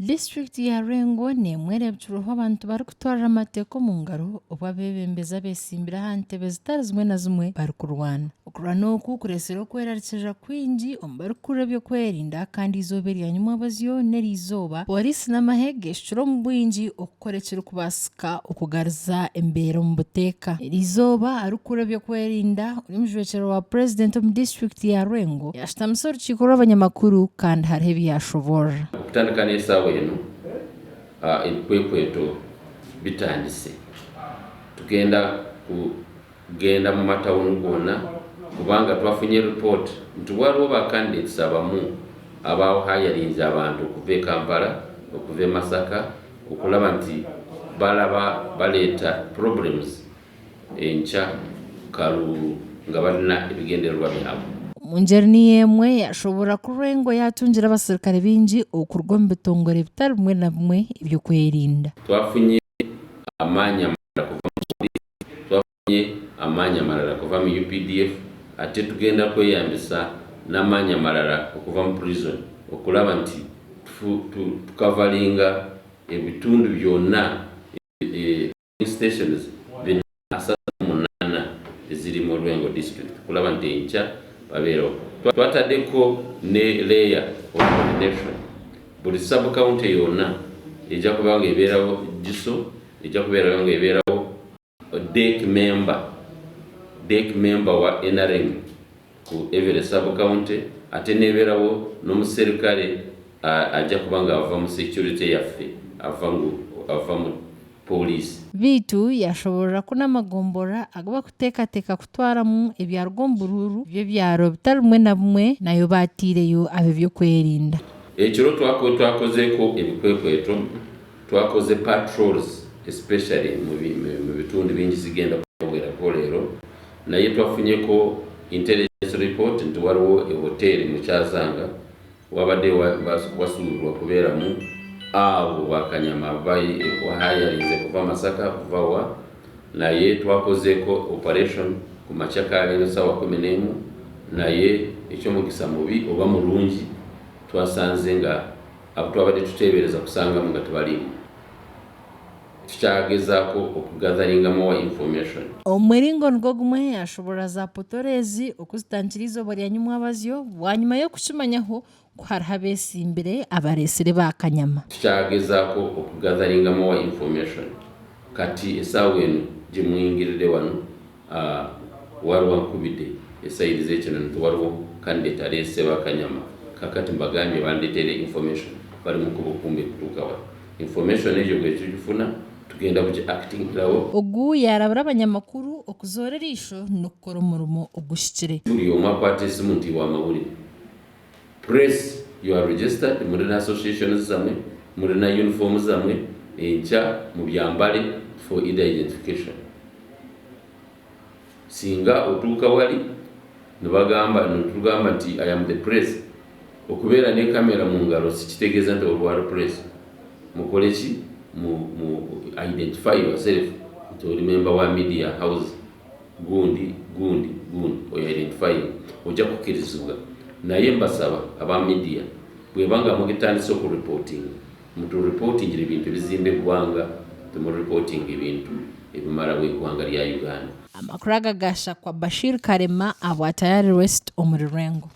District ya Rengo nemwere bicuruho abantu bari kutwara amateko mu ngaro oba bebembeza besimbira ha ntebe zitari zimwe na zimwe bari kurwana. Okurwana oku kuresire okwerarikiza kwingi omu barikukora by'okwerinda kandi izooba eryanyuma abazyo n'erizooba polisi n'amahega eshukire omu bwingi okukora ekirikubaasika okugariza embeera omu buteeka. Erizooba arikukora by'okwerinda ori mujwekero wa president omu district ya Rengo yashutamise orukiiko rw'abanyamakuru kandi hariho ebyashoborra. Kutandika n'esaawa eno ebikwekweto bitandise tugenda kugenda mu matawuni gonna kubanga twafunye report nti waliwo bacandidates abamu abaawo hayalinze abantu okuva e Kampala okuva e Masaka okulaba nti balaba baleeta problems enkya Kalulu nga balina ebigendererwa byabwe. Mungeri n'emwe yashobora Rengo yatungira abasirikare bingi okurwa mu bitongore bitari bimwe na bimwe eby'okwerinda. Twafunye amaanyi amalala kuva mu polisi, twafunye amaanyi amalala kuva mu UPDF, ate tugenda kweyambisa n'amaanyi amalala okuva mu prison okulaba nti tukavalinga ebitundu byonna stations bina 38 eziri mu Rengo district kulaba nti enkya babero. Twataddeko ne layer of coordination. Buli sub county yonna ejja kuba nga ebeerawo jiso, ejja kubeera nga ebeerawo deck member wa NRM ku every sub county, ate nebeerawo n'omuserikale ajja kuba nga ava mu security yaffe ava mu police. Bitu yashoborera kunamagombora agaba kuteekateeka kutwaramu ebyarwa omu bururu by'ebyaro bitari bimwe na bimwe nayo baatiireyo abe by'okwerinda. Ekiro twakozeeko ebikwekweto, twakoze patrols especially mu bitundu bingi zigenda kubeerako leero, naye twafunyeko intelligence report nti waliwo ehoteri mu Kyazanga wabadde wasuubirwa kubeeramu abo bakanyama wahayalinze kuva Masaka kuva wa, naye twakozeeko operation ku Machakali n'essaawa 11 naye ekyomukisa mubi oba mulungi twasanze nga abo twabadde tuteebereza kusangamu nga tebalimu. Tukyagezaako okugatheringa more information. Omweringo nigwo gumwe yashobora za potorezi okuzitangiriza oba ryanyuma abazyo bwanyuma y'okukimanyaho hariho abesimbire abaresire bakanyama. Tukyagezaako okugatheringa more information kati essaawa eno gye muyingirire wano waliwo nkubidde esayidi z'ekino nti waliwo candidate aleese bakanyama kakati mbagambye bandeetere information bali mu kubukumbi kutuuka wa information eyo bwe tugifuna tugenda kugiactingirawo. Ogu yarabura abanyamakuru okuzoora eriisho n'okukora omurimo ogushikire. Buli omu akwata esimu nti wa mawulire. Press, you are registered, mulina associations zamwe, mulina uniform zamwe, enkya mubyambale for either identification. Singa otuuka wali netugamba nti I am the press, okubeera ne kamera mu ngalo sikitegeeza nti olwala press. Mukole ki? Mu identify yourself nti oli member wa media house gundi oyo identifying ojja kukirizibwa. Naye mbasaba aba media bwebanga mugitandise okureporting mutureportingire ebintu ebizimba eggwanga temureporting ebintu ebimalawo eggwanga lya Uganda. Amakuru agagasha kwa Bashir Karema abwa Tayari West omuri Rengo.